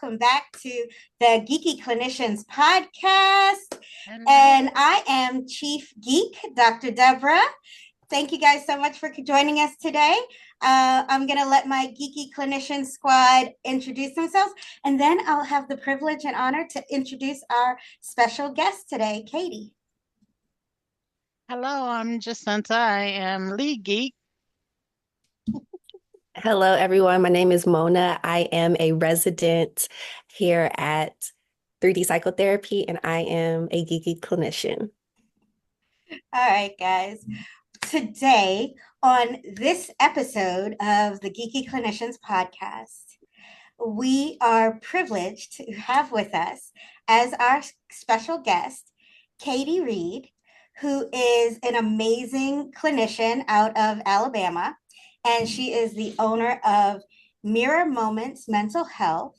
welcome back to the Geeky Clinicians podcast. Hello. And I am Chief Geek, Dr. Deborah. Thank you guys so much for joining us today. I'm going to let my Geeky Clinician squad introduce themselves, and then I'll have the privilege and honor to introduce our special guest today, Katie. Hello, I'm Jacinta. I am lead geek. Hello, everyone. My name is Mona. I am a resident here at 3D Psychotherapy, and I am a geeky clinician. All right, guys. Today, on this episode of the Geeky Clinicians podcast, we are privileged to have with us as our special guest, KD Reid, who is an amazing clinician out of Alabama. And she is the owner of Mirror Moments Mental Health.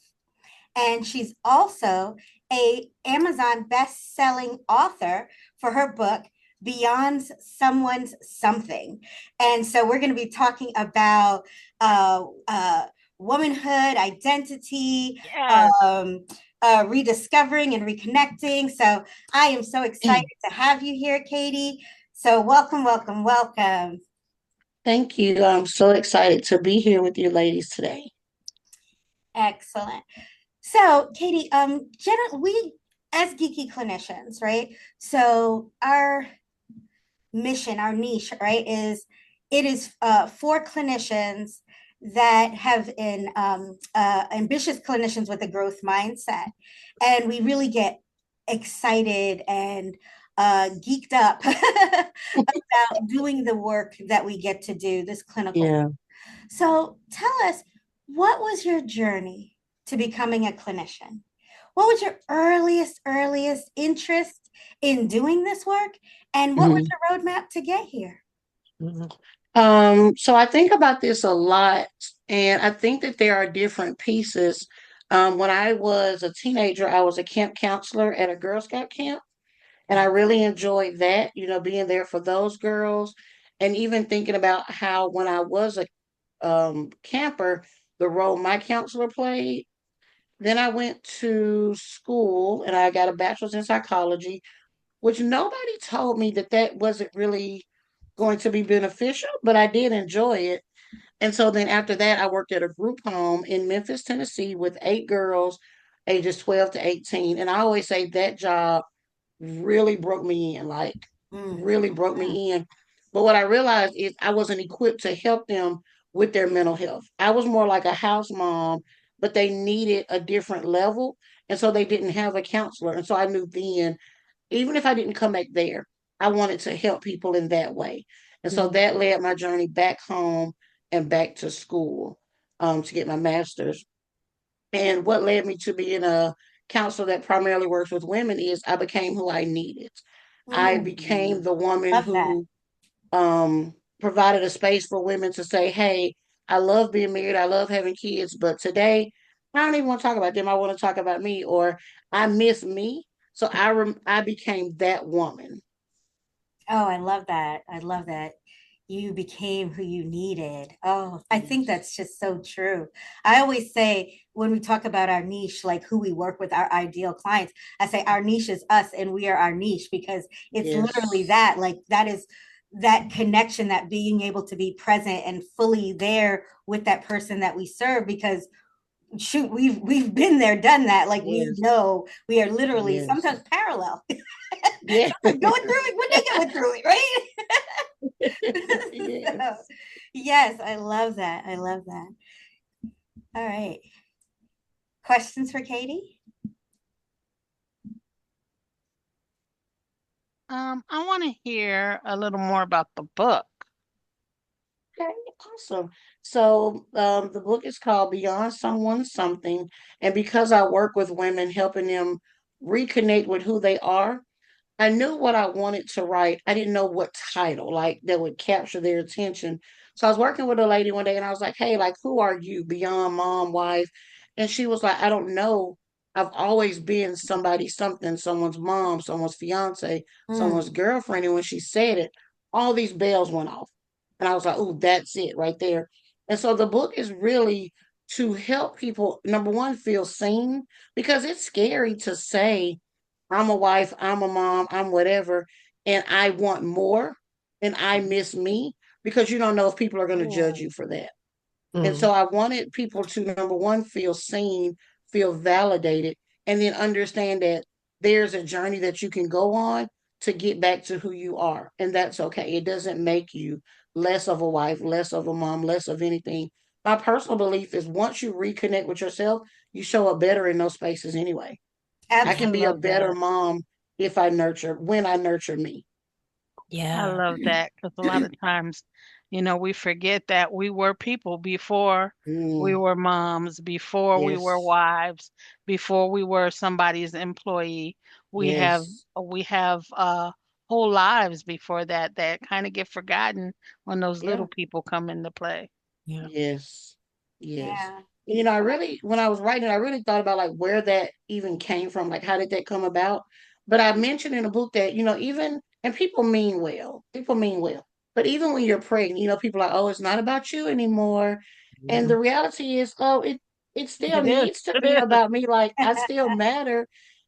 And she's also a Amazon best-selling author for her book, Beyond Someone's Something. And so we're going to be talking about womanhood, identity, Yes. rediscovering and reconnecting. So I am so excited to have you here, Katie. So welcome, welcome, welcome. Thank you. I'm so excited to be here with you ladies today. Excellent. So, Katie, we as geeky clinicians, right? So our mission, our niche, right, is for clinicians that have ambitious clinicians with a growth mindset, and we really get excited and geeked up about doing the work that we get to do, this clinical work. So tell us, what was your journey to becoming a clinician? What was your earliest interest in doing this work? And what was your roadmap to get here? So I think about this a lot, and I think that there are different pieces. When I was a teenager, I was a camp counselor at a Girl Scout camp. And I really enjoyed that, being there for those girls, and even thinking about how when I was a camper, the role my counselor played. Then I went to school and I got a bachelor's in psychology, which nobody told me that that wasn't really going to be beneficial, but I did enjoy it. And so then after that, I worked at a group home in Memphis, Tennessee with 8 girls, ages 12 to 18. And I always say that job really broke me in, really broke me in. But what I realized is I wasn't equipped to help them with their mental health. I was more like a house mom, but they needed a different level. And so they didn't have a counselor. And so I knew then, even if I didn't come back there, I wanted to help people in that way. And so that led my journey back home and back to school to get my master's. And what led me to being a counselor that primarily works with women is I became who I needed. I became the woman who provided a space for women to say, hey, I love being married. I love having kids. But today, I don't even want to talk about them. I want to talk about me, or I miss me. So I became that woman. Oh, I love that. I love that. You became who you needed. Oh, I think that's just so true. I always say when we talk about our niche, like who we work with, our ideal clients, I say our niche is us and we are our niche, because it's literally that. Like that is that connection, that being able to be present and fully there with that person that we serve, because shoot, we've been there, done that. Like we know we are literally sometimes parallel. Yeah. Going through it when they going through it, right? So, yes, I love that. I love that. All right. Questions for Katie? I want to hear a little more about the book. Okay, awesome. So the book is called Beyond Someone's Something. And because I work with women, helping them reconnect with who they are, I knew what I wanted to write. I didn't know what title, like, that would capture their attention. So I was working with a lady one day and I was like, hey, like, who are you beyond mom, wife? And she was like, I don't know. I've always been somebody, something, someone's mom, someone's fiance, someone's girlfriend. And when she said it, all these bells went off. And I was like, oh, that's it right there. And so the book is really to help people, number one, feel seen, because it's scary to say, I'm a wife, I'm a mom, I'm whatever, and I want more and I miss me, because you don't know if people are going to judge Ooh, you for that. And Mm. so I wanted people to, number one, feel seen, feel validated, and then understand that there's a journey that you can go on to get back to who you are. And that's okay. It doesn't make you less of a wife, less of a mom, less of anything. My personal belief is once you reconnect with yourself, you show up better in those spaces anyway. I Yeah. can be a absolutely. better mom if I nurture, when I nurture me. I Yeah. love that because a lot of times, we forget that we were people before we Mm, were moms, before we were yes, wives, before we were somebody's employee. We have yes, we have whole lives before that kind of get forgotten when those yeah. little people come into play. Yeah. Yes. Yes. Yeah. I really, when I was writing, I really thought about like where that even came from, like how did that come about? But I mentioned in the book that, even, and people mean well, but even when you're pregnant, people are like, oh, it's not about you anymore. And Mhm. the reality is, oh, it still It is. needs to It be is. about me. Like I still matter,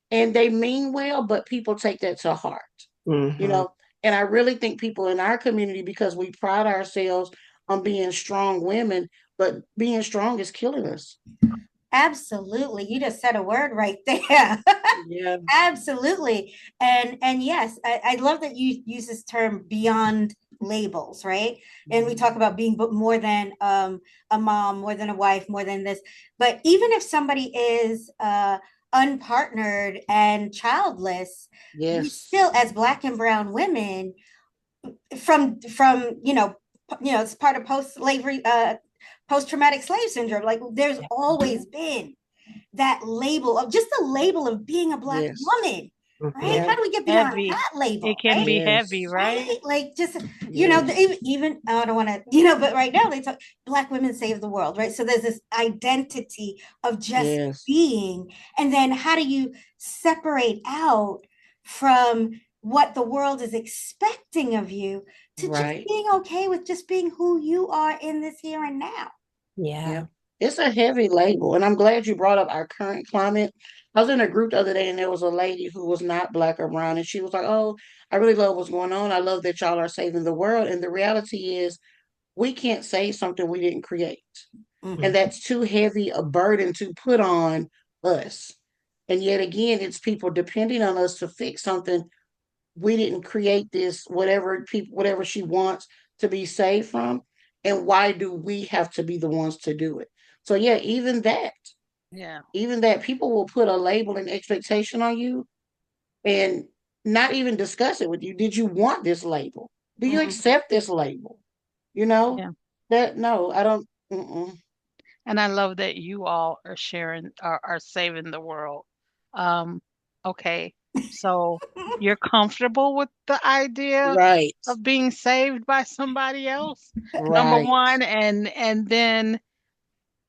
and they mean well, but people take that to heart you Mhm. know. And I really think people in our community, because we pride ourselves on being strong women, but being strong is killing us. Absolutely. You just said a word right there. Yeah. Absolutely. And yes, I love that you use this term beyond labels, right? And we talk Mhm. about being more than a mom, more than a wife, more than this. But even if somebody is unpartnered and childless, we Yes. still, as Black and brown women, from it's part of post-slavery, post-traumatic slave syndrome. Like there's Yeah. always been that label of just the label of being a Black Yes. woman, right? Mhm. How Yeah. do we get beyond Heavy. that It label, can right? be heavy, Yes. right? Right? Like just, Yes. even I don't want to, but right now they talk Black women save the world, right? So there's this identity of just Yes. being. And then how do you separate out from what the world is expecting of you to just Right. being okay with just being who you are in this here and now? Yeah. Yeah. It's a heavy label. And I'm glad you brought up our current climate. I was in a group the other day and there was a lady who was not Black or brown. And she was like, oh, I really love what's going on. I love that y'all are saving the world. And the reality is, we can't save something we didn't create. And Mhm. Mhm. that's too heavy a burden to put on us. And yet again, it's people depending on us to fix something we didn't create. This whatever she wants to be saved from, and why do we have to be the ones to do it? So yeah, Yeah. even that people will put a label and expectation on you and not even discuss it with you. Did you want this label? Do you Mhm. accept this label? You know, Yeah. that no, I don't. Mm-mm. And I love that you all are sharing, are saving the world. Um, okay. So you're comfortable with the idea Right, of being saved by somebody else, number right, one, and then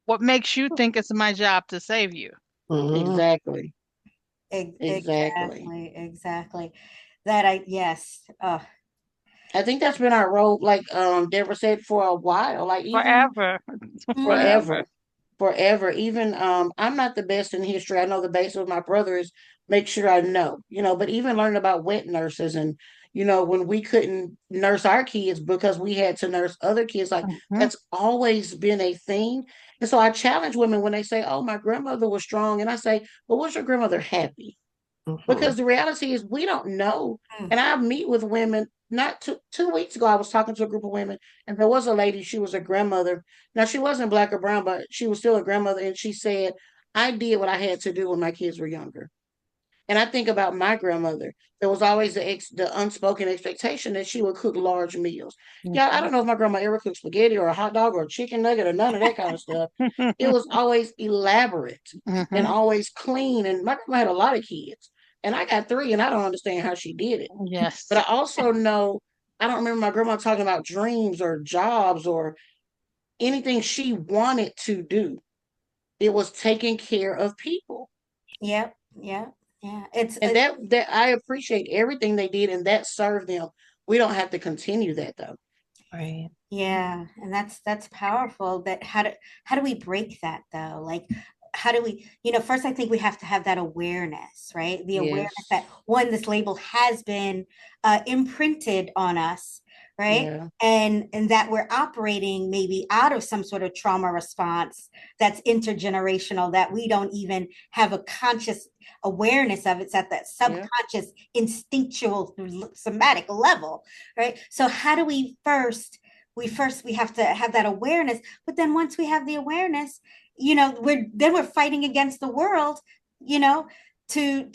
what makes you think it's my job to save you? Mhm. exactly, exactly. Exactly, exactly. That I yes. I think that's been our role, like Deborah said, for a while, like even Forever. Mhm. Forever. forever, forever. Even I'm not the best in history. I know the base of my brother is make sure I know, but even learning about wet nurses and when we couldn't nurse our kids because we had to nurse other kids, like Hmm. that's always been a thing. And so I challenge women when they say, "Oh, my grandmother was strong," and I say, "Well, was your grandmother happy?" Because Mhm. the reality is we don't know. And I meet with women. Not 2 weeks ago, I was talking to a group of women, and there was a lady. She was a grandmother. Now she wasn't Black or brown, but she was still a grandmother. And she said, "I did what I had to do when my kids were younger." And I think about my grandmother. There was always the unspoken expectation that she would cook large meals. Yeah, I Hmm. don't know if my grandma ever cooked spaghetti or a hot dog or a chicken nugget or none of that kind of stuff. It was always elaborate and Hmm. always clean. And my grandma had a lot of kids, and I got three, and I don't understand how she did it. But I Yes. also know I don't remember my grandma talking about dreams or jobs or anything she wanted to do. It was taking care of people. Yep, yep, yeah. It's And that I appreciate everything they did and that served them. We don't have to continue that though. Right. Yeah, and that's powerful. That how do we break that though? Like how do we, first I think we have to have that awareness, right? The awareness that Yes. one, this label has been imprinted on us, right? Yeah. And that we're operating maybe out of some sort of trauma response that's intergenerational that we don't even have a conscious awareness of. It's at that Yeah. subconscious, instinctual, somatic level, right? So how do we have to have that awareness, but then once we have the awareness, we're fighting against the world, you know to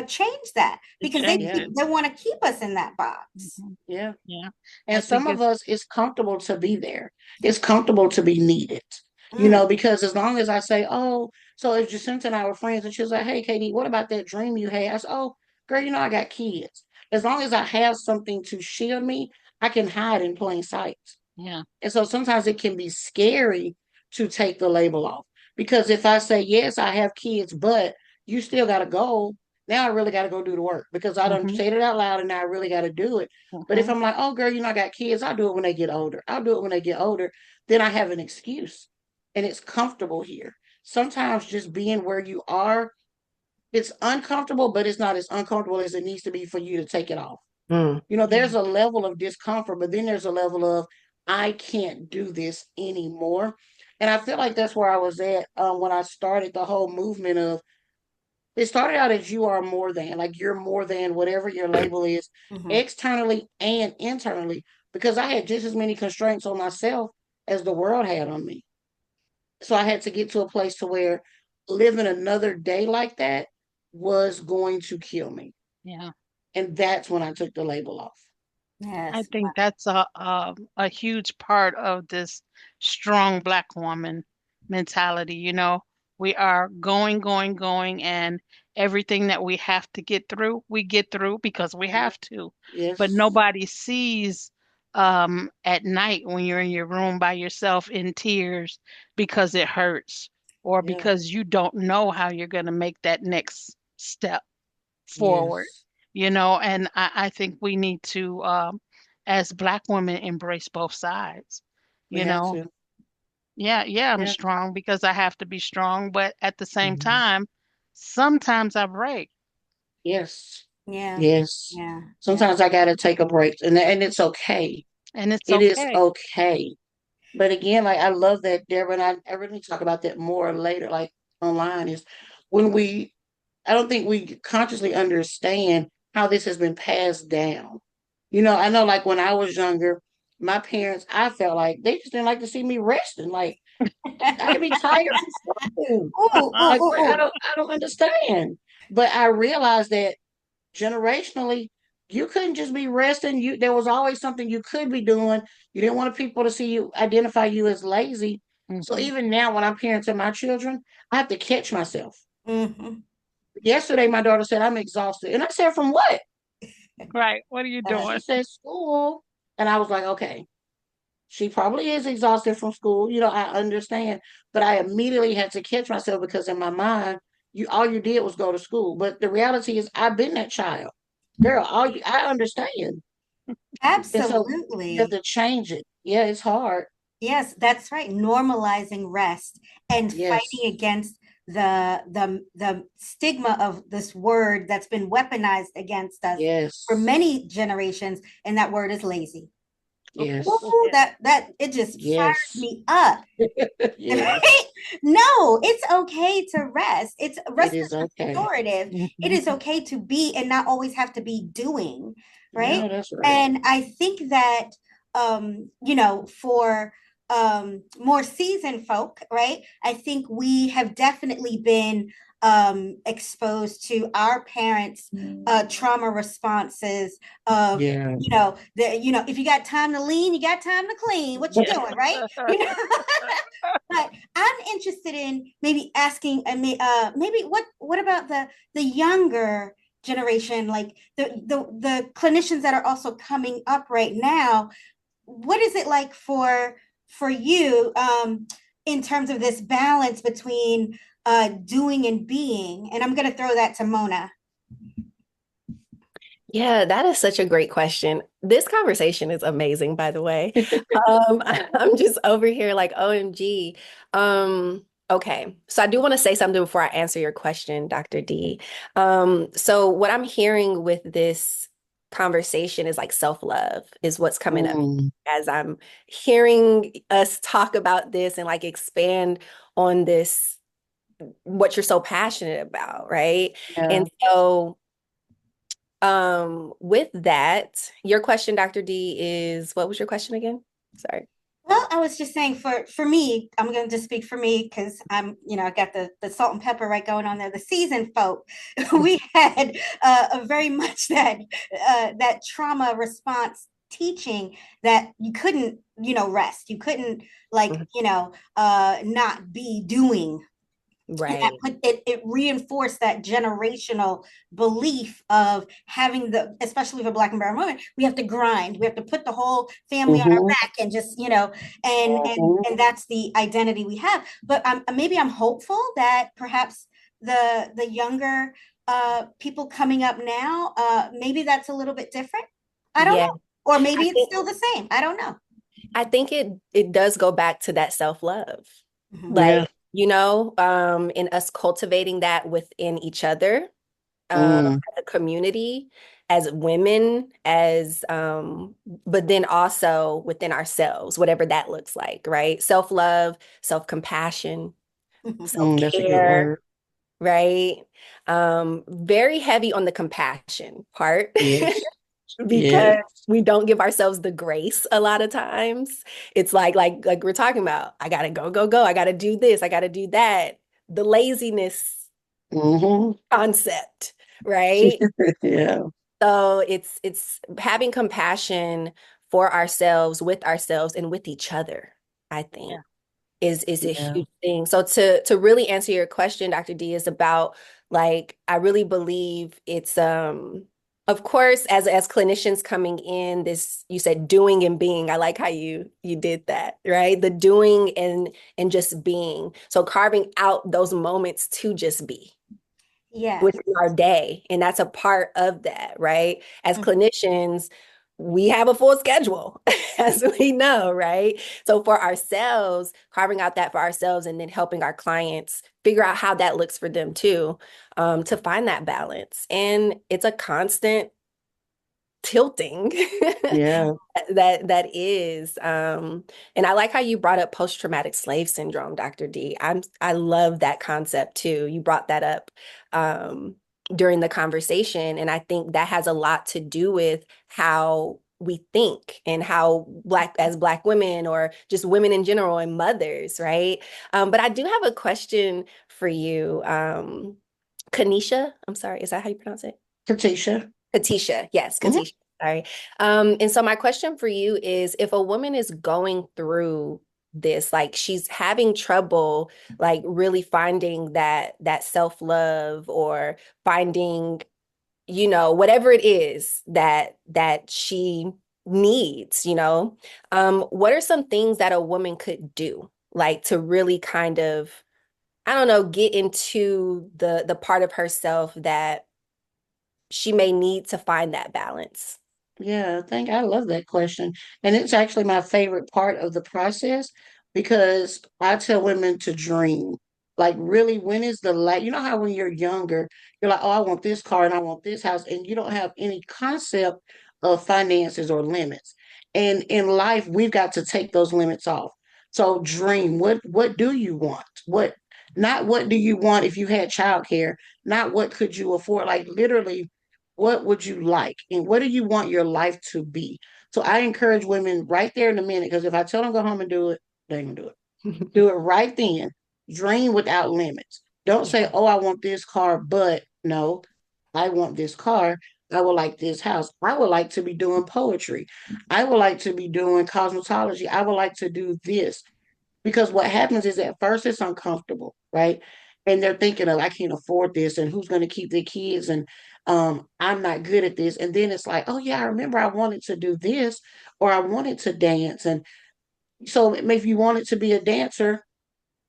change that, To because they change Yeah. it. they want to keep us in that box. Mhm. Yeah. Yeah. I And think some of it's us, it's comfortable to be there. It's comfortable to be needed, Mm, because as long as I say, oh, so if Jacinta and I were friends and she was like, hey, Katie, what about that dream you had? I said, oh, girl, I got kids. As long as I have something to shield me, I can hide in plain sight. yeah. And so sometimes it can be scary to take the label off. Because if I say, yes, I have kids, but you still got to go, now I really got to go do the work because I done Hmm. said it out loud and now I really got to do it. But if Hmm. I'm like, oh, girl, I got kids, I'll do it when they get older. I'll do it when they get older. Then I have an excuse and it's comfortable here. Sometimes just being where you are, it's uncomfortable, but it's not as uncomfortable as it needs to be for you to take it off. Mm. Yeah. There's a level of discomfort, but then there's a level of, I can't do this anymore. And I feel like that's where I was at when I started the whole movement of, it started out as you are more than, like you're more than whatever your label is, mhm. externally and internally, because I had just as many constraints on myself as the world had on me. So I had to get to a place to where living another day like that was going to kill me. Yeah. And that's when I took the label off. I Yes. think that's a huge part of this strong Black woman mentality. We are going, going, going, and everything that we have to get through, we get through because we Yeah. have to. But Yes. nobody sees at night when you're in your room by yourself in tears because it hurts or Yeah. because you don't know how you're going to make that next step forward, Yes. and I think we need to, as Black women, embrace both sides. We You have know, to. yeah, yeah, I'm Yeah. strong because I have to be strong, but at the same Mhm. time, sometimes I break, Yes. Yeah. Yes. Yeah. Yeah. Sometimes I gotta take a break, and it's okay. and it's It is okay. okay. But again, like I love that, Deborah, and I really talk about that more later, like online, is when I don't think we consciously understand how this has been passed down. I know like when I was younger, my parents, I felt like they just didn't like to see me resting. Like I could be tired from school. Ooh, ooh, Like ooh, ooh. I don't understand. But I realized that generationally, you couldn't just be resting. There was always something you could be doing. You didn't want people to see you, identify you as lazy. So Hmm. even now when I'm parenting my children, I have to catch myself. Mhm. Yesterday my daughter said, I'm exhausted. And I said, from what? Right. What are you Uh, She doing? said, school. And I was like, okay. She probably is exhausted from school. I understand. But I immediately had to catch myself because in my mind, all you did was go to school. But the reality is I've been that child. Girl, I understand. And so you have Absolutely. to change it. Yeah, it's hard. Yes, that's right. Normalizing rest and fighting Yes. against the stigma of this word that's been weaponized against us for Yes. many generations, and that word is lazy. Yes. Ooh, Yeah. that it just fires Yes. me up. Yes. Right? No, it's okay to rest. It's It rest is is okay. restorative. It Hmm. is okay to be and not always have to be doing, right? No, that's right. And I think that for more seasoned folk, right? I think we have definitely been exposed to our parents' trauma responses of Yeah. if you got time to lean, you got time to clean. What you Yeah. doing, right? But I'm interested in maybe asking, maybe what about the younger generation, like the clinicians that are also coming up right now? What is it like for you in terms of this balance between doing and being? And I'm going to throw that to Mona. Yeah, that is such a great question. This conversation is amazing, by the way. I'm just over here like, OMG. Okay, so I do want to say something before I answer your question, Dr. D. So what I'm hearing with this conversation is like self-love is what's coming up Mm, as I'm hearing us talk about this and like expand on this, what you're so passionate about, right? yeah. And so with that, your question, Dr. D, is what was your question again? Sorry. Well, I was just saying for me, I'm going to just speak for me because I got the salt and pepper right going on there. The seasoned folk, we had a very much that trauma response teaching that you couldn't, rest. You couldn't like, Mhm. not be doing. And that Right. it reinforced that generational belief of having especially for Black and brown women, we have to grind, we have to put the whole family on our Mm-hmm. back and just, and that's the identity we have. But maybe I'm hopeful that perhaps the younger people coming up now, maybe that's a little bit different. I don't Yeah. know. Or maybe I it's think still the same. I don't know. it does go back to that self-love. Mhm. Like, Yeah. in us cultivating that within each other, Mm, as a community, as women, but then also within ourselves, whatever that looks like, right? Self-love, self-compassion, that's a good self-care, word. right? Very heavy on the compassion part Yes. because Yes. we don't give ourselves the grace a lot of times. It's like we're talking about, I gotta go, go, go. I gotta do this, I gotta do that. The laziness Mm-hmm. concept, right? Yeah. So it's having compassion for ourselves, with ourselves, and with each other, I think Yeah. is a Yeah. huge thing. So to really answer your question, Dr. D, is about like I really believe it's of course as clinicians coming in, this you said doing and being. I like how you did that, right? The doing and just being. So carving out those moments to just be Yes. within our day. And that's a part of that, right? As clinicians, we have a full schedule, as we know, right? So for ourselves, carving out that for ourselves and then helping our clients figure out how that looks for them too, to find that balance. And it's a constant tilting Yeah. that is and I like how you brought up post-traumatic slave syndrome, Dr. D. I love that concept too. You brought that up during the conversation, and I think that has a lot to do with how we think and how Black women or just women in general and mothers, right? But I do have a question for you. Kanisha, I'm sorry, is that how you pronounce it? Katesha. Katesha, yes, Hmm. Katesha. Sorry. And so my question for you is if a woman is going through this, like she's having trouble, like really finding that self-love or finding, whatever it is that she needs, what are some things that a woman could do, like to really kind of, I don't know, get into the part of herself that she may need to find that balance. Yeah, I love that question. And it's actually my favorite part of the process because I tell women to dream. Like, really, when is you know how when you're younger, you're like, oh, I want this car and I want this house, and you don't have any concept of finances or limits. And in life, we've got to take those limits off. So dream. What do you want? Not what do you want if you had childcare, not what could you afford? Like literally what would you like? And what do you want your life to be? So I encourage women right there in a minute, because if I tell them go home and do it, they ain't gonna do it. Do it right then. Dream without limits. Don't say, oh, I want this car, but no, I want this car. I would like this house. I would like to be doing poetry. I would like to be doing cosmetology. I would like to do this. Because what happens is at first it's uncomfortable, right? And they're thinking of, I can't afford this, and who's going to keep their kids, and I'm not good at this. And then it's like, oh yeah, I remember I wanted to do this, or I wanted to dance. And so if you wanted to be a dancer,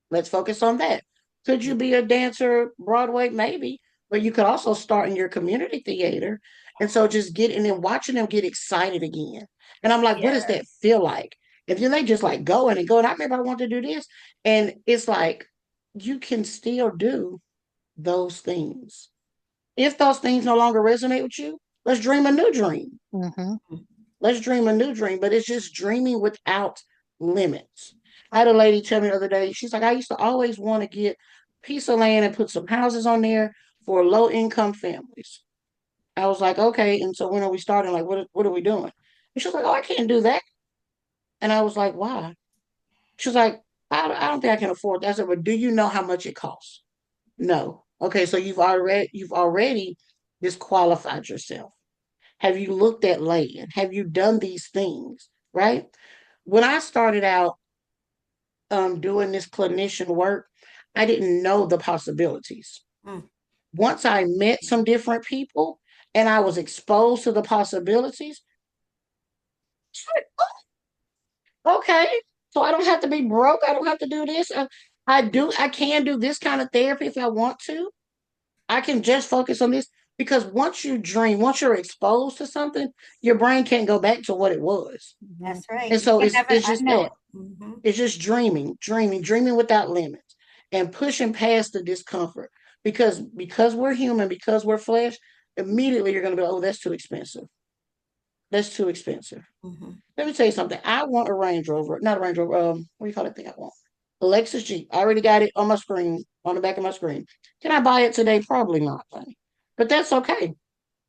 let's focus on that. Could you be a dancer Broadway? Maybe. but you could also start in your community theater. And so just getting and watching them get excited again. And I'm like, what does Yeah. that feel like? If you they just like going and going, I remember I want to do this. And it's like you can still do those things. If those things no longer resonate with you, let's dream a new dream. Mm-hmm. Let's dream a new dream, but it's just dreaming without limits. I had a lady tell me the other day, she's like, I used to always want to get a piece of land and put some houses on there for low income families. I was like, okay. And so when are we starting? Like, what are we doing? And she was like, oh, I can't do that. And I was like, why? She was like, I don't think I can afford that. I said, but do you know how much it costs? No. Okay, so you've already disqualified yourself. Have you looked at land? Have you done these things? Right? When I started out doing this clinician work, I didn't know the possibilities. Mm. Once I met some different people and I was exposed to the possibilities, okay, so I don't have to be broke. I don't have to do this. I can do this kind of therapy if I want to. I can just focus on this because once you dream, once you're exposed to something, your brain can't go back to what it was. Mm-hmm. That's right. And You so can never it's just unknow that. it. Hmm. It's just dreaming without limits and pushing past the discomfort. Because we're human, because we're flesh, immediately you're gonna be, oh, that's too expensive. That's too expensive. Hmm. Let me tell you something. I want a Range Rover, not a Range Rover. What do you call that thing I want? A Lexus Jeep. I already got it on my screen, on the back of my screen. Can I buy it today? Probably not, honey. But that's okay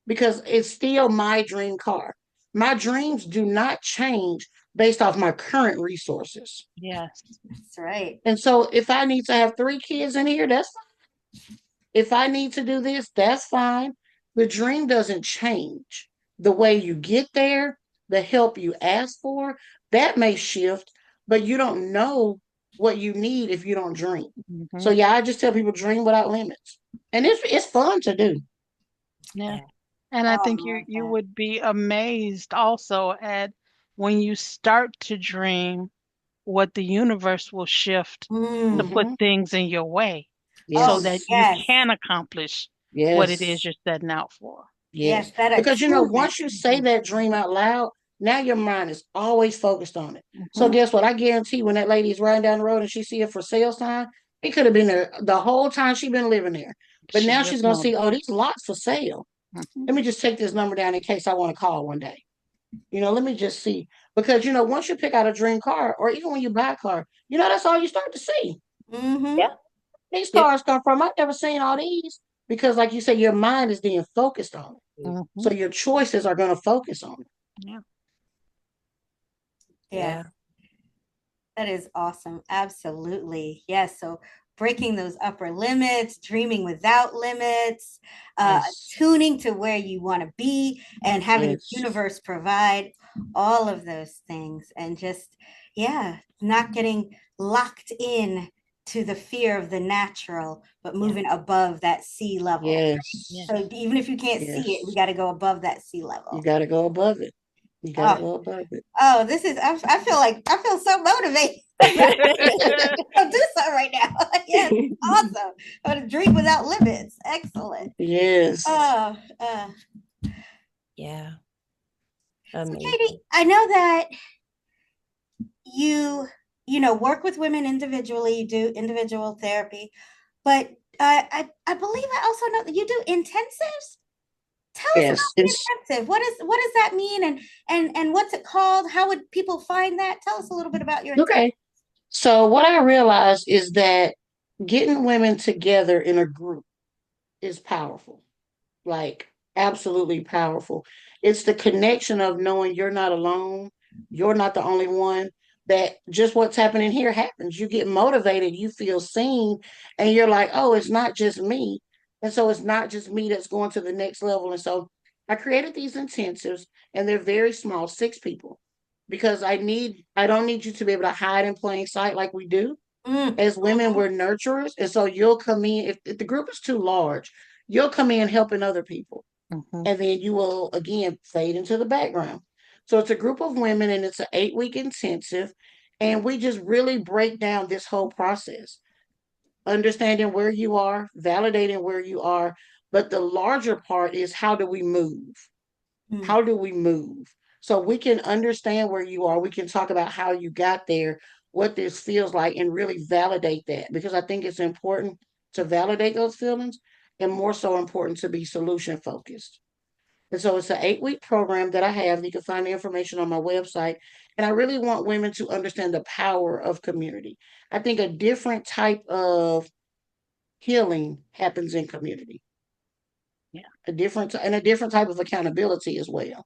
because it's still my dream car. My dreams do not change based off my current resources. Yes. That's right. And so if I need to have 3 kids in here, that's fine. If I need to do this, that's fine. The dream doesn't change. The way you get there, the help you ask for, that may shift, but you don't know what you need if you don't dream. Mm-hmm. So yeah, I just tell people dream without limits. And it's fun to do. Yeah. Yeah. And I Oh, think I you like you that. would be amazed also at when you start to dream what the universe will shift to Mm. put Hmm. things in your way so Oh, that Yes. you yes. can accomplish what it is Yes. you're setting out for. Yes, Yes. that Because attunement. once you say Mhm. that dream out loud, now your mind is always focused on it. So Hmm. guess what? I guarantee when that lady is riding down the road and she see a for sale sign, it could have been there the whole time she been living there. But She now just she's gonna see, noticed. oh, these lots for sale. Hmm. Let me just take this number down in case I want to call one day. Let me just see. Because once you pick out a dream car, or even when you buy a car, that's all you start to see. Mhm. Yeah. These Yep. cars come from. I've never seen all these. Because like you said, your mind is being focused on it. Hmm. So your choices are gonna focus on it. Yeah. Yes, Yeah. that is awesome. Absolutely. Yes. So breaking those upper limits, dreaming without limits, Yes. tuning to where you want to be, and having the Yes. universe provide all of those things, and just, yeah, not getting locked in to the fear of the natural, but Yeah. moving above that sea level. Yeah. Yes. So even if you can't see it, we Yes. got to go above that sea You level. got to go above it. You got to Oh, go above it. oh, this is, I feel so motivated. I'll do something right now. Yes, awesome. I'm gonna dream without limits. Excellent. Yes. Uh, Yeah. so Katie, Amazing. I know that you, work with women individually, you do individual therapy, but I believe I also know that you do intensives. Tell us about Yes. It's the intensive. What does that mean, and what's it called? How would people find that? Tell us a little bit about your intensive. okay. So what I realized is that getting women together in a group is powerful. Like absolutely powerful. It's the connection of knowing you're not alone, you're not the only one, that just what's happening here happens. You get motivated, you feel seen, and you're like, oh, it's not just me. And so it's not just me that's going to the next level. And so I created these intensives, and they're very small, 6 people, because I don't need you to be able to hide in plain sight like we do. Mm, As women, mhm, we're nurturers. And so you'll come in, if the group is too large, you'll come in helping other people. Hmm. And then you will again fade into the background. So it's a group of women and it's an 8 week intensive. And we just really break down this whole process, understanding where you are, validating where you are, But the larger part is, how do we move? Mm, How do we move? So we can understand where you are. We can talk about how you got there, what this feels like, and really validate that, because I think it's important to validate those feelings, and more so important to be solution focused. And so it's an 8-week program that I have. You can find the information on my website. And I really want women to understand the power of community. I think a different type of healing happens in community, Yeah. a different type of accountability as well.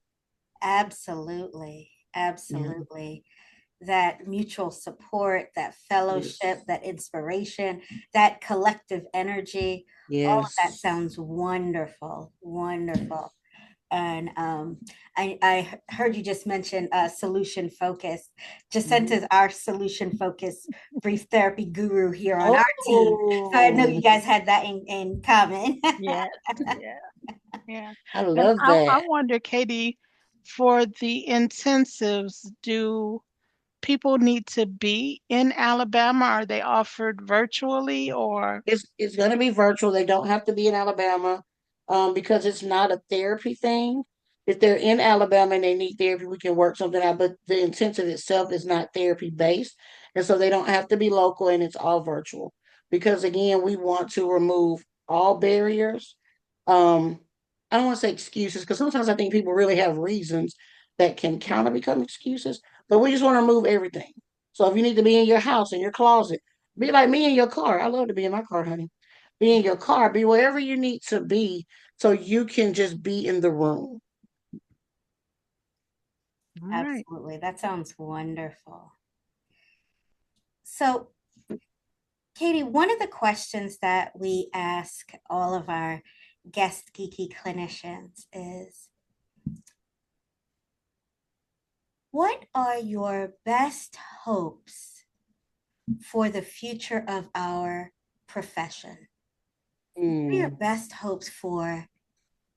absolutely. Yeah. Absolutely. That mutual support, that fellowship, Yes. that inspiration, that collective energy, all of that Yes. sounds wonderful, wonderful. And I heard you just mention solution focus. Jacinta Mhm. is our solution focus brief therapy guru here on our team. So I know you Oh, guys had that in common. Yes. Yeah. Yeah. I And love I that. wonder, Katie, for the intensives, do people need to be in Alabama? Are they offered virtually or? It's going to be virtual. They don't have to be in Alabama, because it's not a therapy thing. If they're in Alabama and they need therapy, we can work something out. But the intensive itself is not therapy based, and so they don't have to be local, and it's all virtual. Because again, we want to remove all barriers. Um, I don't want to say excuses, because sometimes I think people really have reasons that can kind of become excuses. But we just want to remove everything. So if you need to be in your house, in your closet, be like me in your car. I love to be in my car, honey. Be in your car. Be wherever you need to be, so you can just be in the room. All right. Absolutely. That sounds wonderful. So, Katie, one of the questions that we ask all of our guest geeky clinicians is, what are your best hopes for the future of our profession? What are your Mm. best hopes for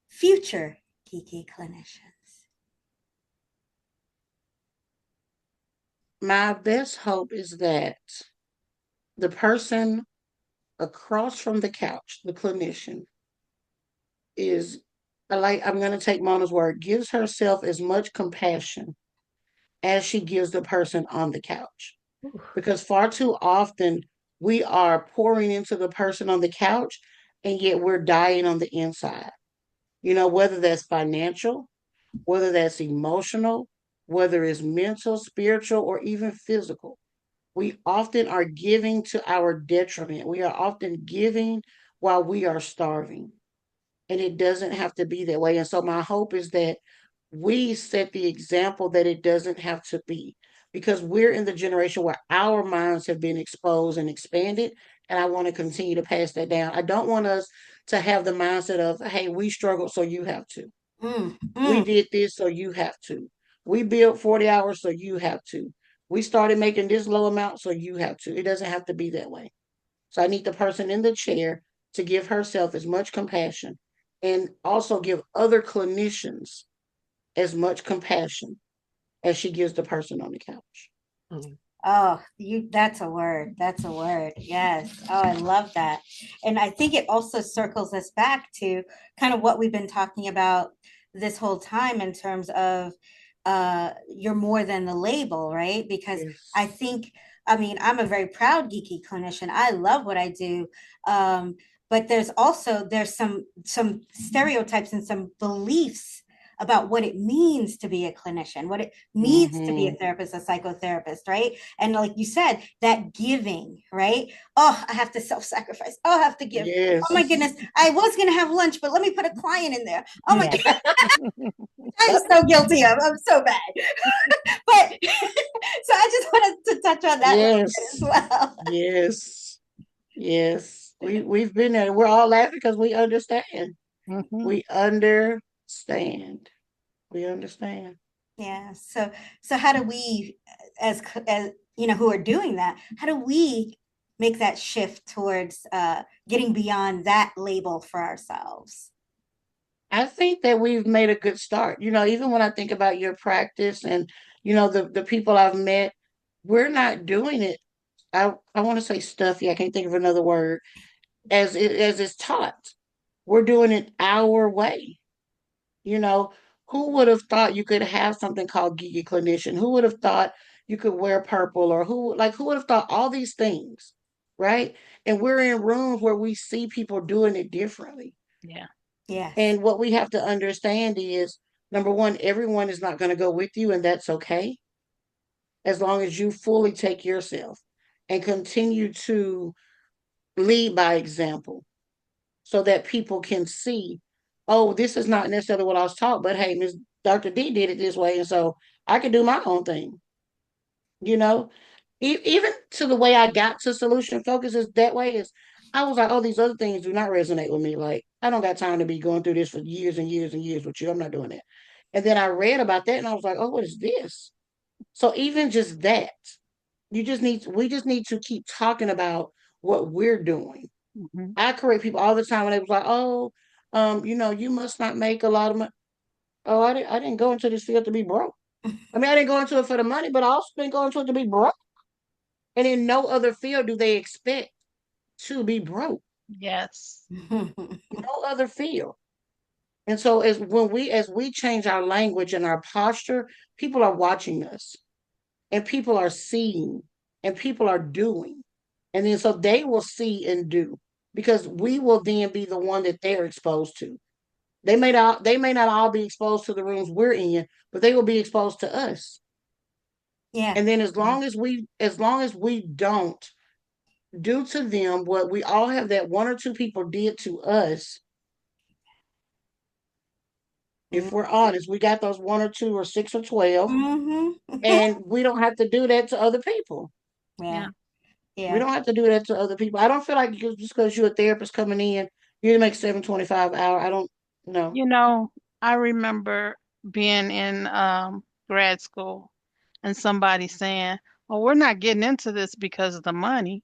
future geeky clinicians? My best hope is that the person across from the couch, the clinician, is, I'm going to take Mona's word, gives herself as much compassion as she gives the person on the couch. Because far too often we are pouring into the person on the couch, and yet we're dying on the inside. Whether that's financial, whether that's emotional, whether it's mental, spiritual, or even physical. We often are giving to our detriment. We are often giving while we are starving. And it doesn't have to be that way. And so my hope is that we set the example that it doesn't have to be, because we're in the generation where our minds have been exposed and expanded. And I want to continue to pass that down. I don't want us to have the mindset of, hey, we struggled, so you have to. Mm, We mm. did this, so you have to. We built 40 hours, so you have to. We started making this low amount, so you have to. It doesn't have to be that way. So I need the person in the chair to give herself as much compassion, and also give other clinicians as much compassion as she gives the person on the couch. Mm. Oh, that's a word. That's a word. Yes. Oh, I love that. And I think it also circles us back to kind of what we've been talking about this whole time in terms of you're more than the label, right? Because I Yes. think, I mean, I'm a very proud geeky clinician. I love what I do. But there's some stereotypes and some beliefs about what it means to be a clinician, what it means to be a Mm-hmm. therapist, a psychotherapist, right? And like you said, that giving, right? Oh, I have to self-sacrifice. Oh, I have to give. Oh my Yes. goodness, I was gonna have lunch, but let me put a client in there. Oh my Yeah. God, I'm so guilty of. I'm so bad. But so I just wanted to touch on that little bit as Yes. well. Yes. Yes. We've been there. We're all laughing because we understand. Hmm. We understand. We understand. Yeah. So how do we, as who are doing that, how do we make that shift towards getting beyond that label for ourselves? I think that we've made a good start. Even when I think about your practice, and the people I've met, we're not doing it. I want to say stuffy. I can't think of another word, as it's taught. We're doing it our way. You know, who would have thought you could have something called Geeky Clinician? Who would have thought you could wear purple, or who would have thought all these things, right? And we're in rooms where we see people doing it differently. Yeah. Yes. And what we have to understand is, number one, everyone is not going to go with you, and that's okay, as long as you fully take yourself and continue to lead by example, so that people can see, oh, this is not necessarily what I was taught, but hey, Miss Dr. D did it this way, and so I can do my own thing. You know, even to the way I got to solution focus is that way. Is I was like, oh, these other things do not resonate with me. Like, I don't got time to be going through this for years and years and years with you. I'm not doing that. And then I read about that, and I was like, oh, what is this? So even just that, we just need to keep talking about what we're doing. Hmm. I correct people all the time, and they was like, "Oh, you must not make a lot of money." Oh, I didn't go into this field to be broke. I mean, I didn't go into it for the money, but I also didn't go into it to be broke. And in no other field do they expect to be broke. Yes. No other field. And so as we change our language and our posture, people are watching us, and people are seeing, and people are doing. And then so they will see and do, because we will then be the one that they're exposed to. They may not all be exposed to the rooms we're in, but they will be exposed to us. Yeah. And then Yeah. as long as we don't do to them what we all have that one or two people did to us, if we're honest, we got those one or two or six or 12, Mm-hmm. and we don't have to do that to other people. Yeah. Yeah. We Yeah. don't have to do that to other people. I don't feel like just because you're a therapist coming in, you make 7.25 hour. I don't know. You know, I remember being in grad school and somebody saying, "Well, we're not getting into this because of the money."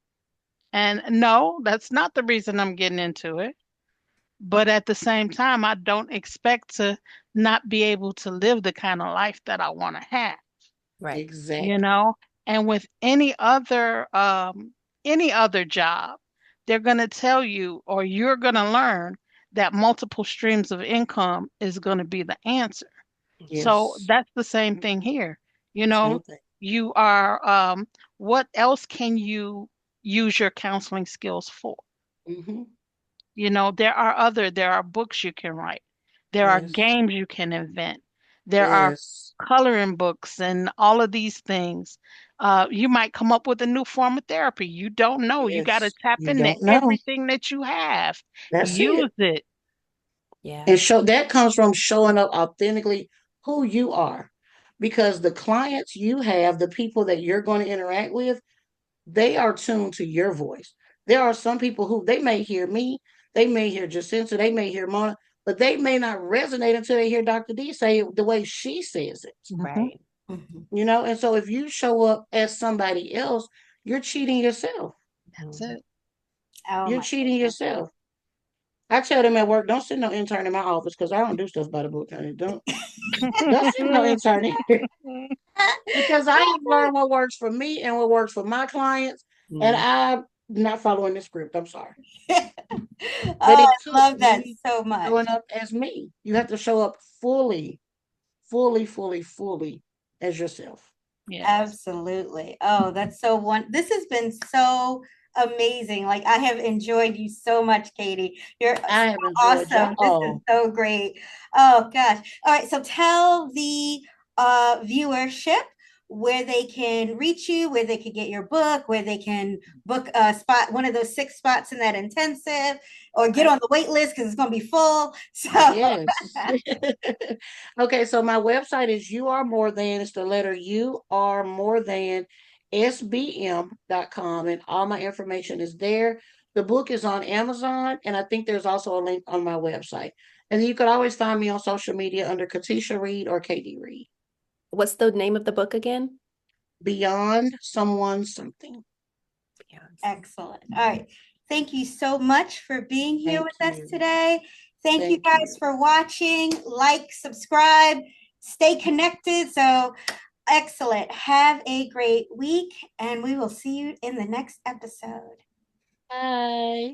And no, that's not the reason I'm getting into it. But at the same time, I don't expect to not be able to live the kind of life that I want to have, Right. you Exactly. know? And with any other job, they're going to tell you, or you're going to learn that multiple streams of income is going to be the answer. So Yes. that's the same thing here. You know, Same thing. you are, what else can you use your counseling skills for? Hmm. You know, there are books you can write. There are Yes. games you can invent. There are Yes. coloring books and all of these things. You might come up with a new form of therapy. You don't know. You got to Yes. tap You into don't know. everything that you have. That's Use it. it. Yeah. And show that comes from showing up authentically who you are. Because the clients you have, the people that you're going to interact with, they are tuned to your voice. There are some people who they may hear me, they may hear Jacinta, they may hear Mona, but they may not resonate until they hear Dr. D say it the way she says it. Hmm. Right. Mhm. And so if you show up as somebody else, you're cheating yourself. That's Mhm. it. Oh You're my cheating goodness. yourself. I tell them at work, don't send no intern in my office because I don't do stuff by the book, honey. Don't send no intern in here. Because I have learned what works for me and what works for my clients, and Mhm. I'm not following the script. I'm sorry. Oh, But it I took love that me so much. showing up as me. You have to show up fully, fully, fully, fully as yourself. Yes. Absolutely. Oh, that's so this has been so amazing. Like I have enjoyed you so much, Katie. You're so I have enjoyed awesome. This is y'all. so great. Oh gosh. All right. So tell the viewership where they can reach you, where they can get your book, where they can book a spot, one of those 6 spots in that intensive, or get Right. on the wait list because it's gonna be full. So Yes. Okay, so my website is you are more than, it's the letter you are more than sbm.com, and all my information is there. The book is on Amazon, and I think there's also a link on my website. And you could always find me on social media under Katesha Reid or KD Reid. What's the name of the book again? Beyond Someone Something. Beyonce. excellent. All right. Thank you so much for being here Thank with us you. today. Thank you Thank guys you. for watching. Like, subscribe, stay connected. So excellent. Have a great week, and we will see you in the next episode. Bye.